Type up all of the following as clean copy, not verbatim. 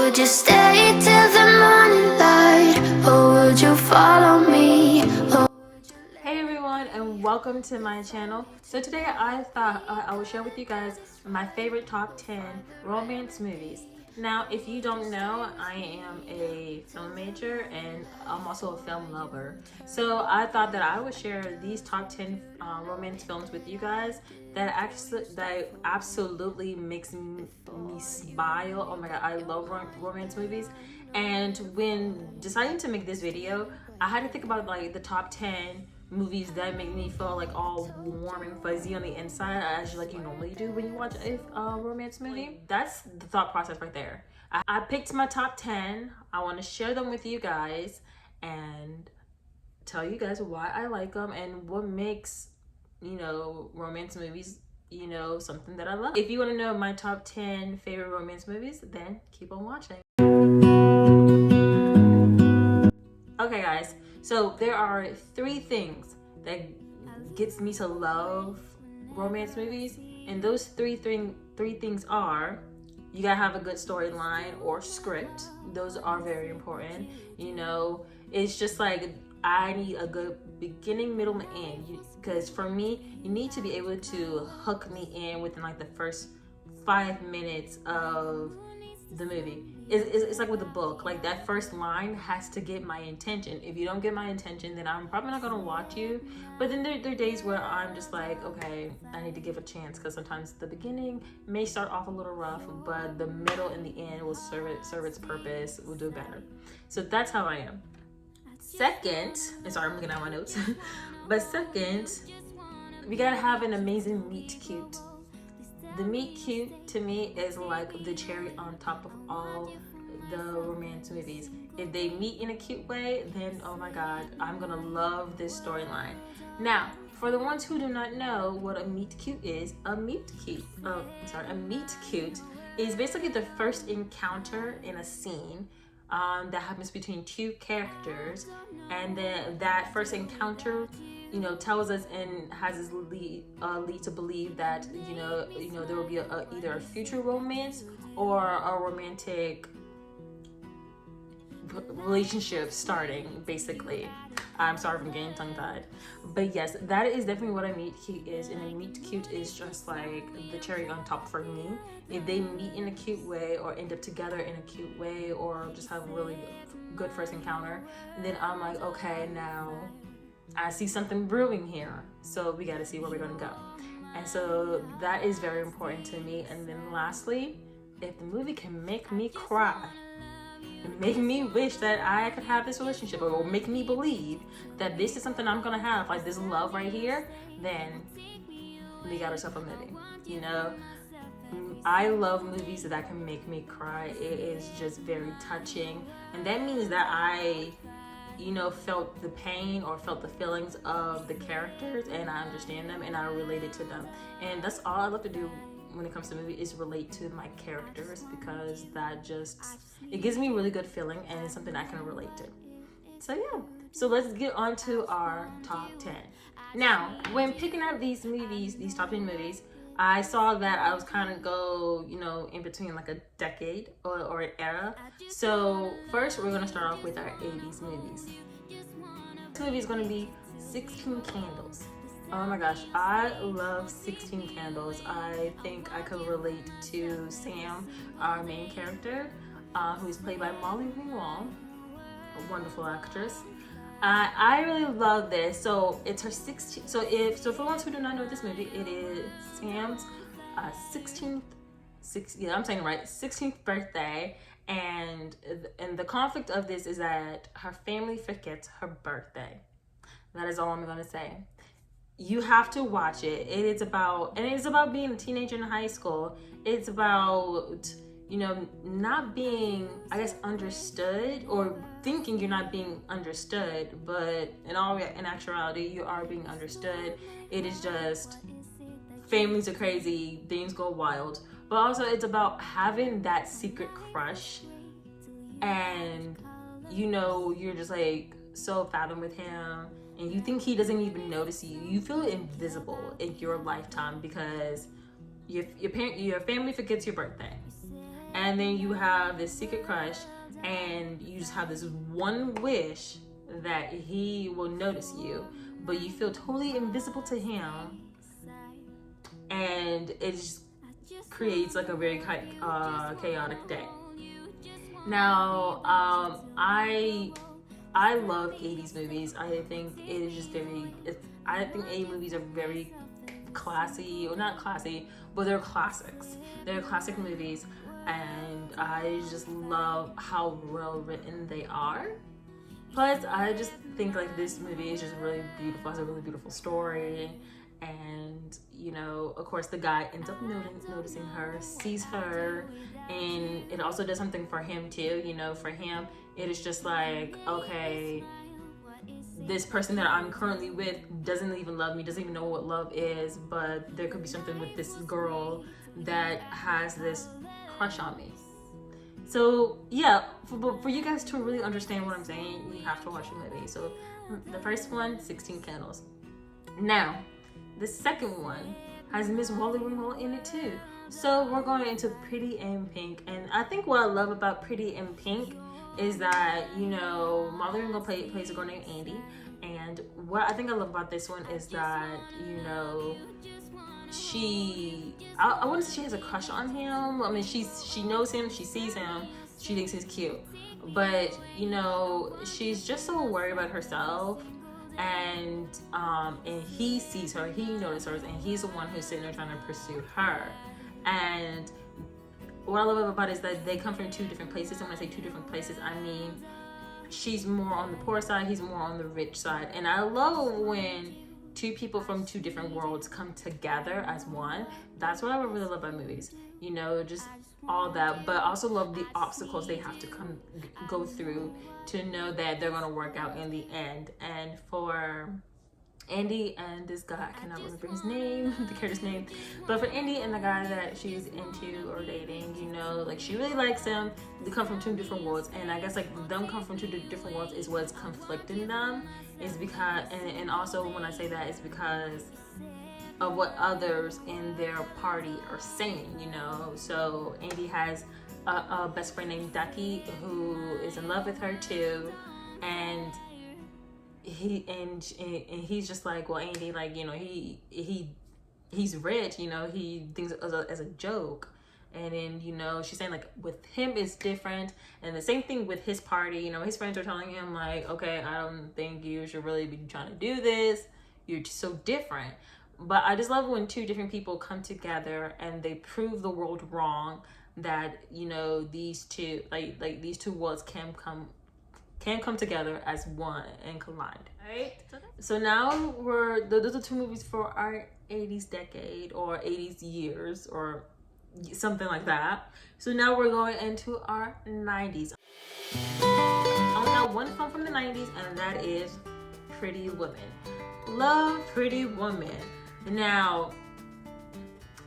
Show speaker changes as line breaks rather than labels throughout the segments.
would you stay till the morning light, or would you follow me?
Hey everyone, and welcome to my channel. So today I thought I would share with you guys my favorite top 10 romance movies. Now, if you don't know, I am a film major and I'm also a film lover. So I thought that I would share these top 10 romance films with you guys that absolutely makes me smile. Oh my god, I love romance movies. And when deciding to make this video, I had to think about like the top 10 movies that make me feel like all warm and fuzzy on the inside, as like you normally do when you watch a romance movie. That's the thought process right there. I picked my top 10. I want to share them with you guys and tell you guys why I like them and what makes, you know, romance movies, you know, something that I love. If you want to know my top 10 favorite romance movies, then keep on watching. Okay guys, so there are 3 things that gets me to love romance movies, and those three things are: you gotta have a good storyline or script. Those are very important. You know, it's just like I need a good beginning, middle, and end. Because for me, you need to be able to hook me in within like the first 5 minutes of the movie. It's like with a book, like that first line has to get my attention. If you don't get my attention, then I'm probably not gonna watch you. But then there are days where I'm just like, okay, I need to give a chance, because sometimes the beginning may start off a little rough, but the middle and the end will serve its purpose, will do better. So that's how I am. Second, and sorry, I'm looking at my notes. But second, we gotta have an amazing meet cute. The meet cute to me is like the cherry on top of all the romance movies. If they meet in a cute way, then oh my god, I'm gonna love this storyline. Now, for the ones who do not know what a meet cute is, a meet cute is basically the first encounter in a scene that happens between 2 characters, and then that first encounter, you know, tells us and has us lead to believe that you know there will be either a future romance or a romantic relationship starting, basically. I'm sorry if I'm getting tongue-tied, but yes, that is definitely what a meet cute is. And a meet cute is just like the cherry on top for me. If they meet in a cute way or end up together in a cute way or just have a really good first encounter, then I'm like, okay, now I see something brewing here, so we got to see where we're going to go. And so that is very important to me. And then lastly, if the movie can make me cry and make me wish that I could have this relationship, or make me believe that this is something I'm going to have, like this love right here, then we got ourselves a movie. You know, I love movies that can make me cry. It is just very touching, and that means that I, you know, felt the pain or felt the feelings of the characters, and I understand them and I related to them. And that's all I love to do when it comes to movies, is relate to my characters, because that just, it gives me really good feeling and it's something I can relate to. So yeah, so let's get on to our top 10. Now, when picking out these movies, these top 10 movies, I saw that I was kind of go, you know, in between like a decade or an era. So first we're gonna start off with our 80s movies. This movie is gonna be 16 Candles. Oh my gosh, I love 16 Candles. I think I could relate to Sam, our main character, who is played by Molly Ringwald, a wonderful actress. I really love this. So it's her 16th. So for the ones who do not know this movie, it is Sam's 16th birthday, and the conflict of this is that her family forgets her birthday. That is all I'm gonna say. You have to watch it. It's about being a teenager in high school. It's about, you know, not being, I guess, understood, or thinking you're not being understood, but in actuality, you are being understood. It is just, families are crazy, things go wild. But also it's about having that secret crush, and you know, you're just like so fathom with him, and you think he doesn't even notice you. You feel invisible in your lifetime because your family forgets your birthday. and then you have this secret crush, and you just have this one wish that he will notice you, but you feel totally invisible to him, and it just creates like a very chaotic day. Now, I love 80s movies. I think it is just I think 80s movies are very classy, or not classy, but they're classics. They're classic movies, and I just love how well written they are. Plus, I just think like this movie is just really beautiful. It's a really beautiful story, and you know, of course, the guy ends up noticing her, sees her, and it also does something for him too. You know, for him, it is just like, okay, this person that I'm currently with doesn't even love me, doesn't even know what love is, but there could be something with this girl that has this crush on me. So yeah, for you guys to really understand what I'm saying, you have to watch the movie. So the first one, 16 Candles. Now, the second one has Miss Wally Ringwald in it too. So we're going into Pretty in Pink, and I think what I love about Pretty in Pink is that, you know, Molly Ringwald plays a girl named Andy, and what I think I love about this one is that, you know, I wouldn't say she has a crush on him. I mean, she knows him, she sees him, she thinks he's cute, but you know, she's just so worried about herself, and he sees her, he notices her, and he's the one who's sitting there trying to pursue her. And what I love about it is that they come from two different places. And when I say two different places, I mean she's more on the poor side, he's more on the rich side. And I love when two people from two different worlds come together as one. That's what I really love about movies, you know, just all that. But I also love the obstacles they have to go through to know that they're going to work out in the end. And for Andy and this guy, I cannot remember his name, the character's name, but for Andy and the guy that she's into or dating, you know, like she really likes him. They come from two different worlds, and I guess like them come from two different worlds is what's conflicting them, is because, and also when I say that, it's because of what others in their party are saying, you know. So Andy has a best friend named Ducky who is in love with her too, and he's just like, well, Andy, like, you know, he's rich, you know, he thinks it as a joke. And then, you know, she's saying like with him it's different, and the same thing with his party, you know, his friends are telling him like, okay, I don't think you should really be trying to do this, you're just so different. But I just love when two different people come together and they prove the world wrong, that, you know, these two like these two worlds can come together as one and collide. Right? So now those are two movies for our 80s decade or 80s years or something like that. So now we're going into our 90s. I only have one film from the 90s, and that is Pretty Woman. Love Pretty Woman. Now,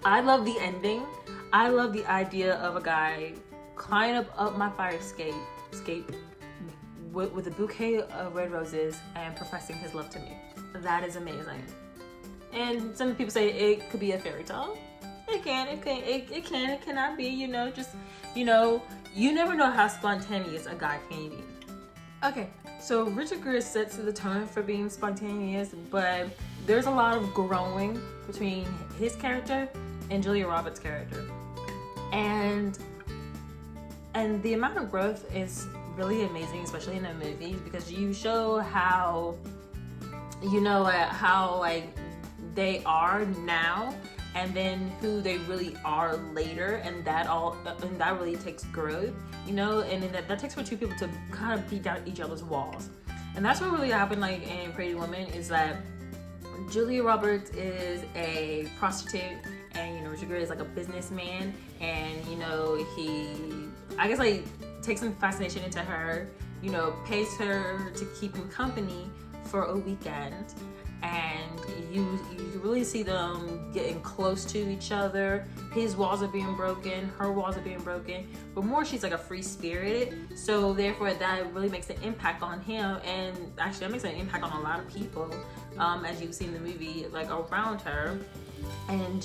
I love the ending. I love the idea of a guy climbing up my fire escape with a bouquet of red roses and professing his love to me. That is amazing. And some people say it could be a fairy tale. It cannot be, you know, just, you know, you never know how spontaneous a guy can be. Okay, so Richard Gere sets the tone for being spontaneous, but there's a lot of growing between his character and Julia Roberts' character. And the amount of growth is really amazing, especially in the movies, because you show how, you know, how like they are now, and then who they really are later, and that really takes growth, you know, and then that takes for two people to kind of beat down each other's walls. And that's what really happened like in Pretty Woman, is that Julia Roberts is a prostitute, and, you know, Richard Gere is like a businessman, and, you know, he, I guess, like, takes some fascination into her, you know, pays her to keep him company for a weekend, and you really see them getting close to each other. His walls are being broken, her walls are being broken, but more she's like a free spirited, so therefore that really makes an impact on him, and actually that makes an impact on a lot of people, as you see in the movie, like around her. And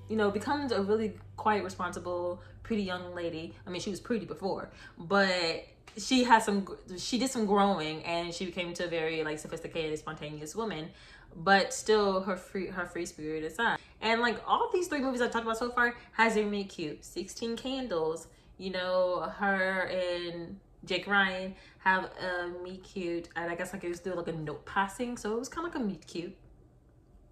becomes a really quiet, responsible, pretty young lady. I mean, she was pretty before, but she did some growing, and she became to a very like sophisticated, spontaneous woman, but still her free spirit aside. And like all these three movies I've talked about so far has her meet cute. 16 Candles, her and Jake Ryan have a meet cute, and I guess like it was through like a note passing, so it was kind of like a meet cute.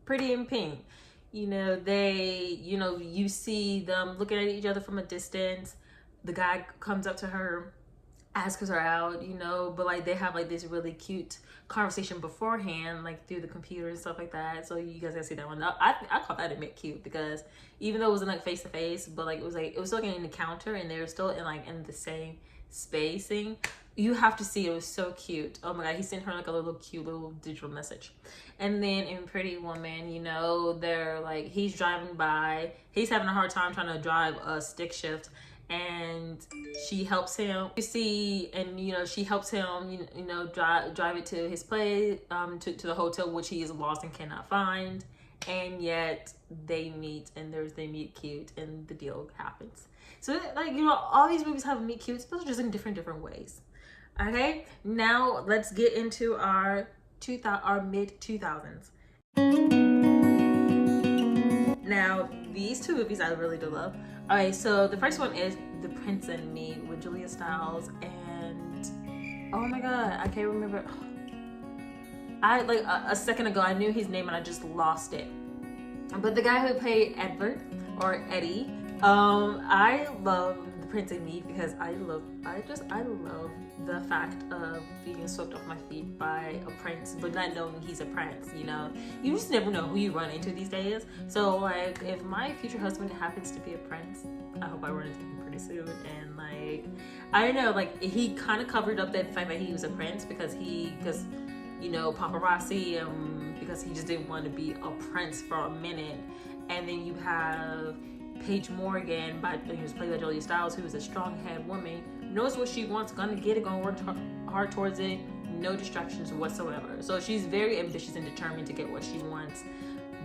Pretty in Pink. You see them looking at each other from a distance. The guy comes up to her, asks her out, but like they have like this really cute conversation beforehand, like through the computer and stuff like that. So you guys gotta see that one. I call that a bit cute, because even though it wasn't like face to face, but like it was still like an encounter, and they were still in the same spacing. You have to see it. It was so cute. Oh my god, he sent her like a cute little digital message. And then in Pretty Woman, they're like, he's driving by, he's having a hard time trying to drive a stick shift, and she helps him. She helps him, drive it to his place, to the hotel, which he is lost and cannot find. And yet they meet, and they meet cute, and the deal happens. So like, all these movies have meet cutes, but just in different ways. Okay, now let's get into our mid 2000s. Now these two movies I really do love. All right, so the first one is The Prince and Me with Julia Stiles, and oh my god, I can't remember. I like a second ago I knew his name and I just lost it. But the guy who played Edward or Eddie, I love The Prince and Me because I love the fact of being swept off my feet by a prince, but not knowing he's a prince. You just never know who you run into these days. So like, if my future husband happens to be a prince, I hope I run into him pretty soon. And like, I don't know, like he kind of covered up that fact that he was a prince because paparazzi, because he just didn't want to be a prince for a minute. And then you have Paige Morgan, who's played by Julia Stiles, who is a strong-headed woman, knows what she wants, gonna get it, gonna work hard towards it, no distractions whatsoever. So she's very ambitious and determined to get what she wants,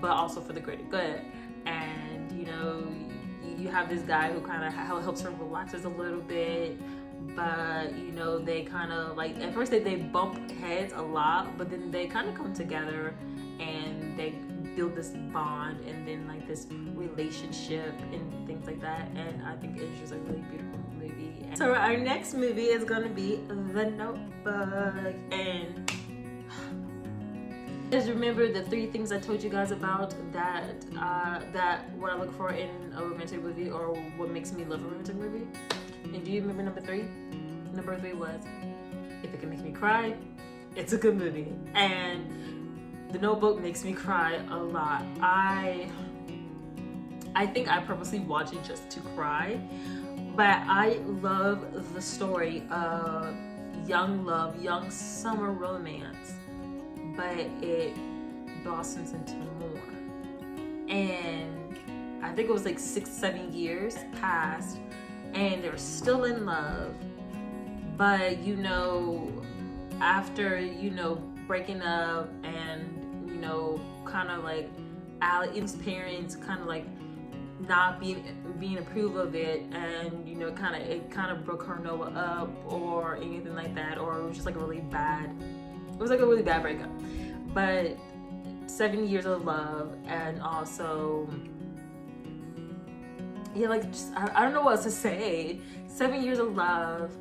but also for the greater good. And you have this guy who kind of helps her relaxes a little bit, but they kind of like, at first they bump heads a lot, but then they kind of come together and they build this bond, and then like this relationship and things like that. And I think it's just a really beautiful movie. So our next movie is going to be The Notebook. And just remember the three things I told you guys about that what I look for in a romantic movie, or what makes me love a romantic movie. And do you remember number three? Number three was, if it can make me cry, it's a good movie. And The Notebook makes me cry a lot. I think I purposely watch it just to cry, but I love the story of young love, young summer romance, but it blossoms into more. And I think it was like 6-7 years passed, and they're still in love, but after breaking up, and kind of like Allie's parents kind of like not being approved of it, and it kind of broke her Noah up or anything like that, or it was just like a really bad breakup. But 7 years of love, and also I don't know what else to say. 7 years of love.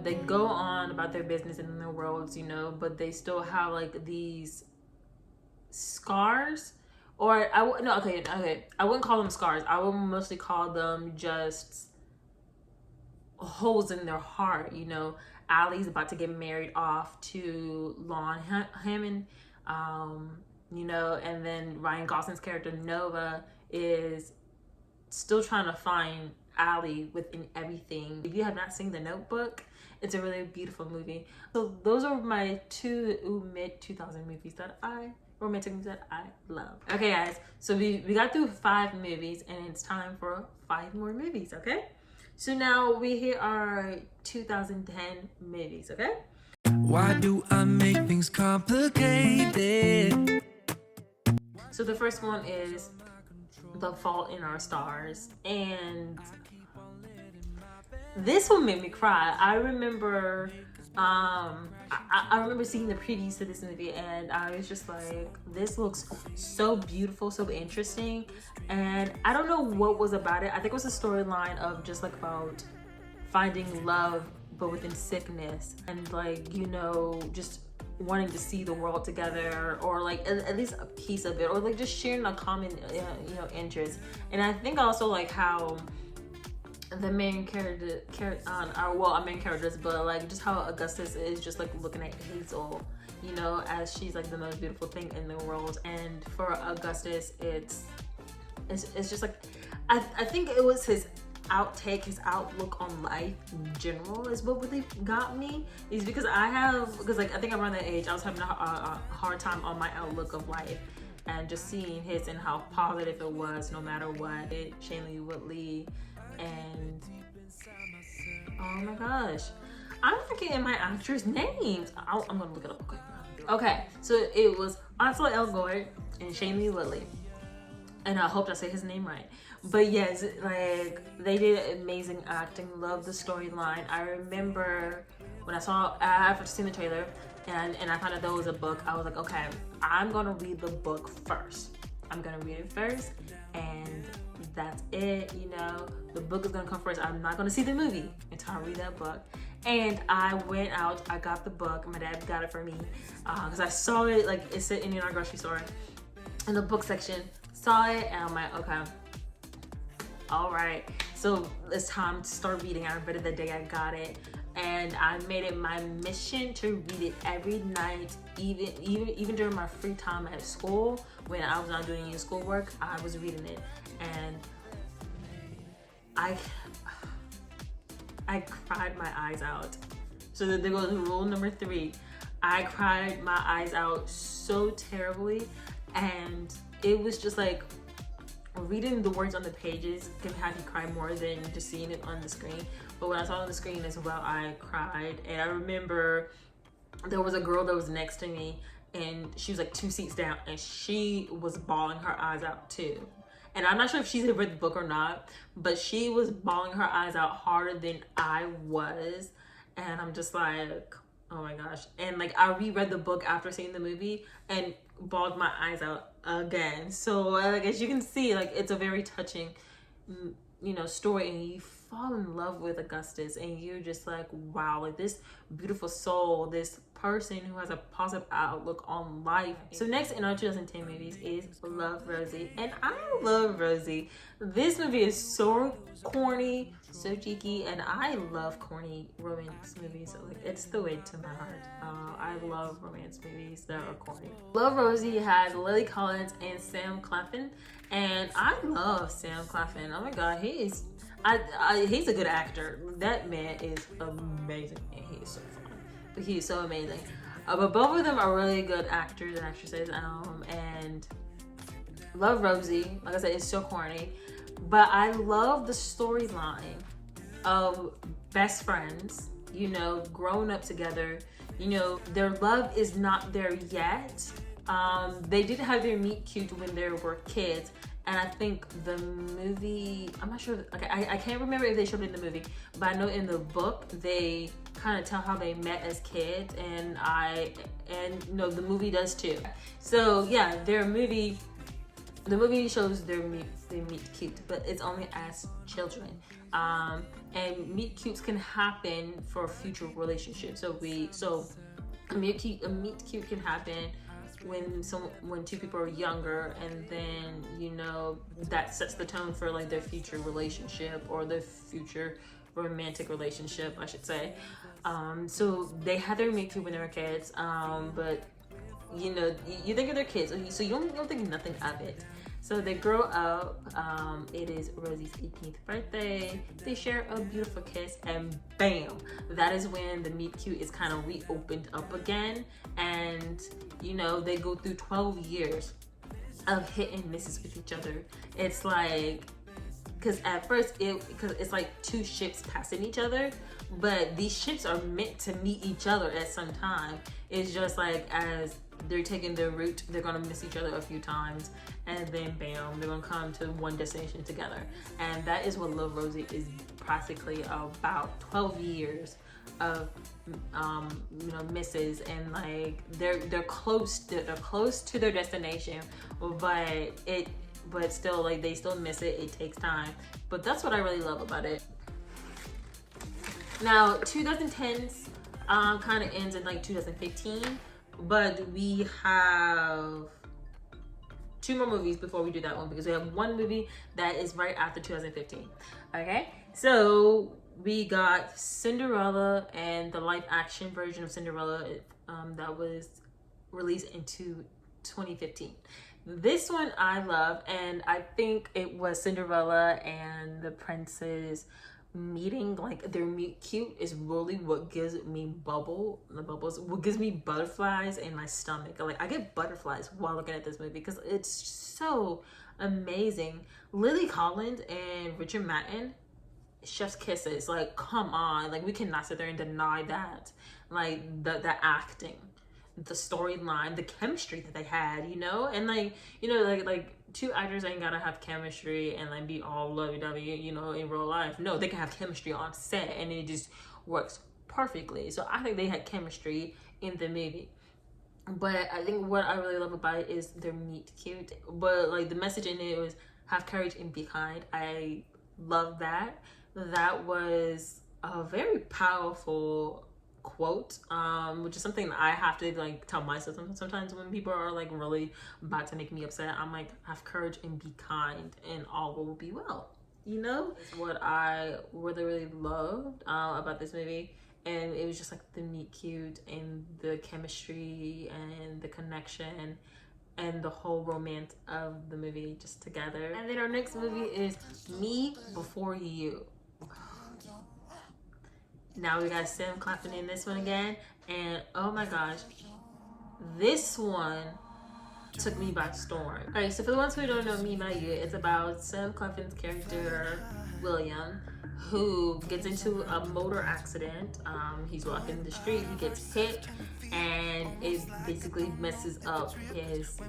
They go on about their business and their worlds, but they still have like these scars, or I wouldn't call them scars. I would mostly call them just holes in their heart. Allie's about to get married off to Lon Hammond, and then Ryan Gosling's character Nova is still trying to find Allie within everything. If you have not seen The Notebook, it's a really beautiful movie. So those are my two mid-2000 romantic movies that I love. Okay guys, so we got through 5 movies, and it's time for 5 more movies, okay? So now we hit our 2010 movies, okay? Why do I make things complicated? So the first one is The Fault in Our Stars, and this one made me cry. I remember I remember seeing the previews to this movie, and I was just like, this looks so beautiful, so interesting. And I don't know what was about it. I think it was a storyline of just like about finding love but within sickness, and like, you know, just wanting to see the world together, or like at least a piece of it, or like just sharing a common you know, interest. And I think also like how the main character well, main characters, but like just how Augustus is just like looking at Hazel, you know, as she's like the most beautiful thing in the world. And for Augustus, it's just like, I think it was his his outlook on life in general is what really got me, is because like I think around that age I was having a hard time on my outlook of life, and just seeing his and how positive it was no matter what. Shailene Woodley, and oh my gosh, I'm forgetting my actors' names. I'm gonna look it up quick. Okay, so it was Ansel Elgort and Shailene Woodley, and I hope I say his name right. But yes, like they did amazing acting. Love the storyline. I remember when after seeing the trailer and I found out there was a book, I was like, okay, I'm gonna read the book first. I'm gonna read it first, and that's it. You know, the book is gonna come first. I'm not gonna see the movie until I read that book. And I went out, I got the book. My dad got it for me because I saw it, like it said in our grocery store in the book section. Saw it, and I'm like, okay, all right, so it's time to start reading. I read it the day I got it, and I made it my mission to read it every night, even during my free time at school. When I was not doing any schoolwork, I was reading it, and I cried my eyes out. So there goes rule number 3. I cried my eyes out so terribly, and it was just like, reading the words on the pages can have you cry more than just seeing it on the screen. But when I saw it on the screen as well, I cried. And I remember there was a girl that was next to me, and she was like 2 seats down, and she was bawling her eyes out too. And I'm not sure if she's read the book or not, but she was bawling her eyes out harder than I was. And I'm just like, oh my gosh. And like I reread the book after seeing the movie and bawled my eyes out again. So like, as you can see, like it's a very touching, you know, story, and you fall in love with Augustus, and you're just like, wow, like this beautiful soul, this person who has a positive outlook on life. So next in our 2010 movies is Love, Rosie. And I love Rosie. This movie is so corny, so cheeky, and I love corny romance movies. So like, it's the way to my heart. I love romance movies that are corny. Love, Rosie has Lily Collins and Sam Claflin, and I love Sam Claflin. Oh my god, he's a good actor. That man is amazing, and he is so fun. But he is so amazing. But both of them are really good actors and actresses. And Love, Rosie, like I said, it's so corny, but I love the storyline of best friends, you know, growing up together. You know, their love is not there yet. They did have their meet cute when they were kids, and I think the movie, I'm not sure, okay, I can't remember if they showed it in the movie, but I know in the book they kind of tell how they met as kids, and no, the movie does too. So yeah, the movie shows they meet cute, but it's only as children. And meet cutes can happen for future relationships. So a meet cute can happen when 2 people are younger, and then, you know, that sets the tone for like their future relationship, or their future romantic relationship, I should say. So they had their meet cute when they were kids, but you know, you think of their kids, so you don't think nothing of it. So they grow up, it is Rosie's 18th birthday, they share a beautiful kiss, and bam, that is when the meet cute is kind of reopened up again. And you know, they go through 12 years of hit and misses with each other. It's like, because at first it's like 2 ships passing each other, but these ships are meant to meet each other at some time. It's just like as they're taking their route. They're gonna miss each other a few times, and then bam, they're gonna come to one destination together. And that is what Love Rosie is practically about. 12 years of misses, and like they're close to their destination, but still, like, they still miss it. It takes time, but that's what I really love about it. Now 2010s kind of ends in like 2015, but we have 2 more movies before we do that one, because we have one movie that is right after 2015. Okay, so we got Cinderella, and the live action version of Cinderella that was released into 2015. This one I love, and I think it was Cinderella and the princess meeting, like their meet cute, is really what gives me what gives me butterflies in my stomach. Like, I get butterflies while looking at this movie because it's so amazing. Lily Collins and Richard Madden, chef's kisses. Like, come on, like, we cannot sit there and deny that. Like, the acting, the storyline, the chemistry that they had, and like, like 2 actors ain't gotta have chemistry and like be all lovey-dovey, in real life. No, they can have chemistry on set and it just works perfectly. So I think they had chemistry in the movie. But I think what I really love about it is their meet cute. But like, the message in it was have courage and be kind. I love that. That was a very powerful quote, which is something that I have to like tell myself sometimes when people are like really about to make me upset. I'm like, have courage and be kind, and all will be well. What I really loved about this movie, and it was just like the meet cute and the chemistry and the connection and the whole romance of the movie just together. And then our next movie is Me Before You. Now we got Sam Claflin in this one again, and oh my gosh, this one took me by storm. Alright, so for the ones who don't know Me by You, it's about Sam Claflin's character William, who gets into a motor accident. He's walking the street, he gets hit, and it basically messes up his,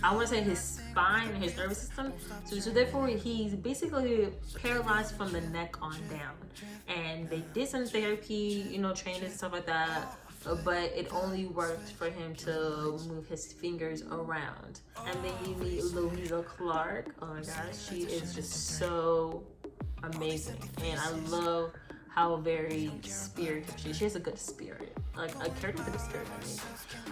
I want to say, his spine and his nervous system. So therefore he's basically paralyzed from the neck on down. And they did some therapy, training and stuff like that, but it only worked for him to move his fingers around. And then you meet Louisa Clark. Oh my gosh, she is just so amazing, and I love how very spirited she has a good spirit, like a character with a good spirit. Amazing.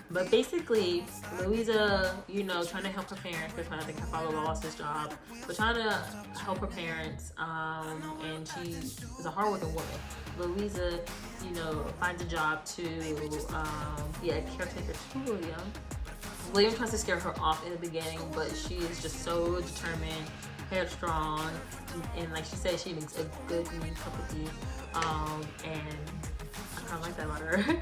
But basically, Louisa, trying to help her parents, because I think her father lost his job, but trying to help her parents, and she is a hardworking woman. Louisa, finds a job to be a caretaker to William. William tries to scare her off in the beginning, but she is just so determined, headstrong, and like she said, she makes a good mean cup of tea, and I kind of like that about her.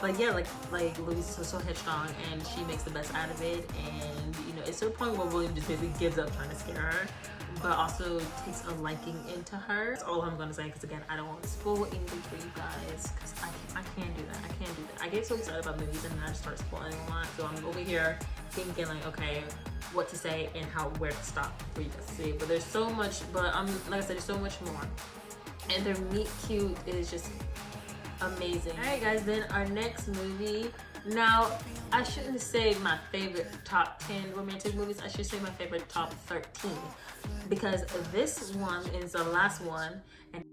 But yeah, like Louise is so headstrong, and she makes the best out of it, and it's to the point where William just basically gives up trying to scare her, but also takes a liking into her. That's all I'm gonna say, because again, I don't want to spoil anything for you guys, because I can't do that. I get so excited about movies and then I start spoiling a lot, so I'm over here thinking like, okay, what to say and where to stop for you guys to see. But there's so much, but like I said, there's so much more, and their meet cute is just amazing. All right guys, then our next movie, now I shouldn't say my favorite top 10 romantic movies, I should say my favorite top 13, because this one is the last one, and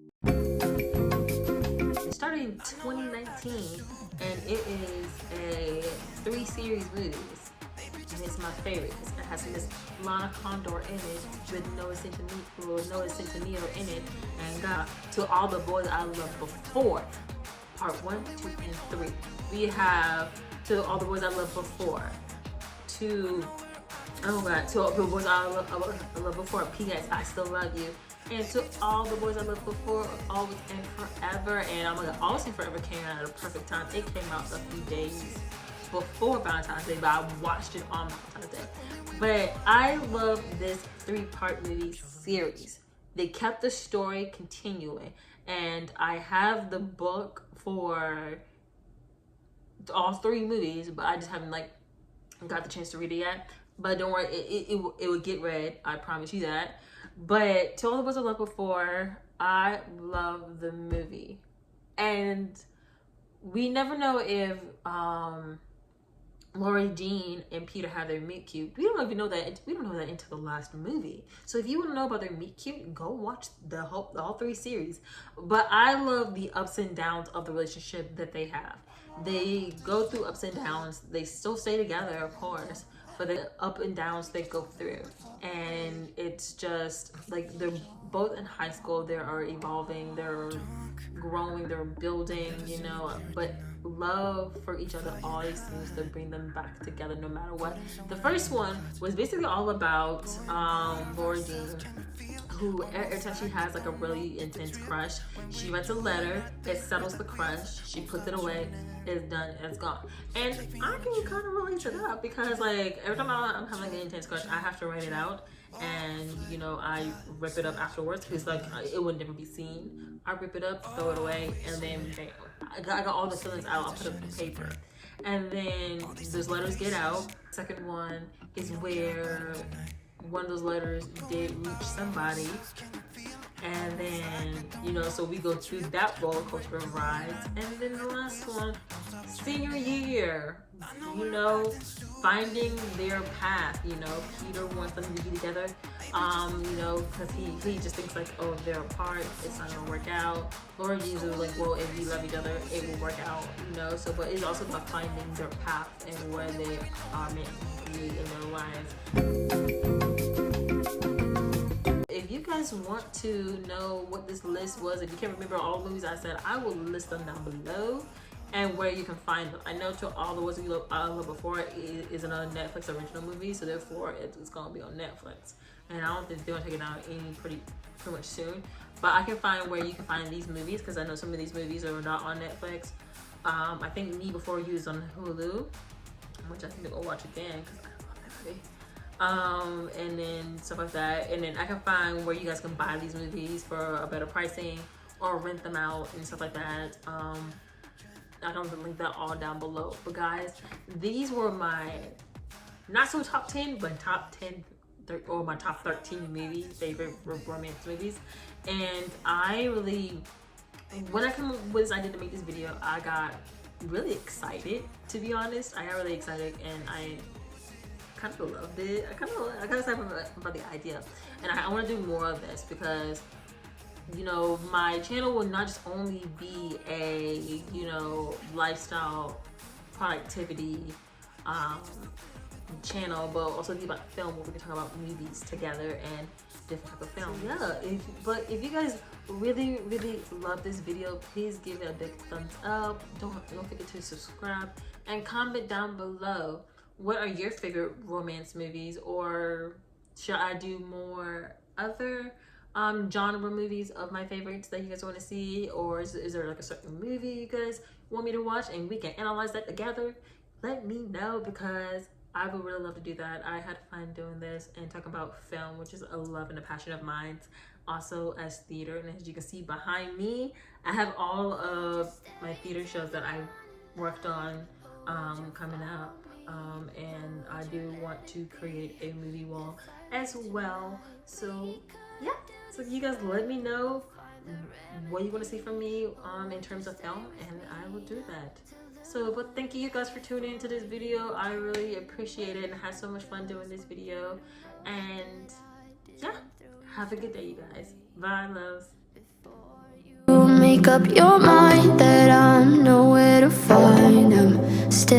it started in 2019, and it is a 3-series movies. And it's my favorite. It has Miss Lana Condor in it, with Noah Centineo in it, and got To All the Boys I Loved Before, part 1, 2, and 3. We have To All the Boys I Loved Before, To All the Boys I Loved Before, P.S. I Still Love You, and To All the Boys I Loved Before, Always and Forever. And oh my god, Always and Forever came out at a perfect time. It came out a few days before Valentine's Day, but I watched it on Valentine's Day. But I love this 3-part movie series. They kept the story continuing, and I have the book for all 3 movies, but I just haven't like got the chance to read it yet, but don't worry, it would get read. I promise you that. But To All the Boys I Loved Before, I love the movie, and we never know if Laura Jean and Peter have their meet cute. We don't even know that. We don't know that until the last movie. So if you want to know about their meet cute, go watch all 3 series. But I love the ups and downs of the relationship that they have. They go through ups and downs. They still stay together, of course, but the up and downs they go through, and it's just like they're both in high school. They are evolving. They're growing. They're building. You know, but love for each other always seems to bring them back together no matter what. The first one was basically all about Laura Jean, who every time she has like a really intense crush, she writes a letter, it settles the crush, she puts it away, it's done, it's gone. And I can kind of relate to that because like every time I'm having an intense crush, I have to write it out, and you know, I rip it up afterwards because like it would never be seen. I rip it up, throw it away, and then bam, I got all the feelings out, I'll put it on paper. And then those letters get out. Second one is where one of those letters did reach somebody, and then you know, so we go through that roller coaster of rides. And then the last one, senior year, you know, finding their path. You know, Peter wants them to be together, you know, because he just thinks like, oh, if they're apart, it's not gonna work out. Laura Jean's like, well, if we love each other, it will work out, you know. So but it's also about finding their path and where they are meant to be in their lives. If you guys want to know what this list was, if you can't remember all the movies I said, I will list them down below and where you can find them. I know To All the Boys I Loved Before is a Netflix original movie, so therefore it's gonna be on Netflix. And I don't think they're gonna take it down pretty much soon. But I can find where you can find these movies because I know some of these movies are not on Netflix. I think Me Before You is on Hulu, which I think they're gonna watch again because I love that movie. And then stuff like that, and then I can find where you guys can buy these movies for a better pricing or rent them out and stuff like that. I don't link that all down below, but guys, these were my not so top 10 but top 10 or my top 13 favorite romance movies. And I really, when I came up with this idea to make this video, I got really excited, to be honest. I got really excited and I kind of loved it. I kind of excited about the idea, and I want to do more of this because, you know, my channel will not just only be a, you know, lifestyle productivity channel, but also be about film where we can talk about movies together and different type of film. Yeah, but if you guys really love this video, please give it a big thumbs up. Don't forget to subscribe and comment down below. What are your favorite romance movies, or should I do more other genre movies of my favorites that you guys want to see, or is there like a certain movie you guys want me to watch and we can analyze that together? Let me know because I would really love to do that. I had fun doing this and talking about film, which is a love and a passion of mine, also as theater. And as you can see behind me, I have all of my theater shows that I worked on coming up. And I do want to create a movie wall as well. So yeah, so you guys let me know what you want to see from me in terms of film, and I will do that. So but thank you guys for tuning into this video. I really appreciate it and had so much fun doing this video. And yeah, have a good day, you guys. Bye, loves.
Make up your mind.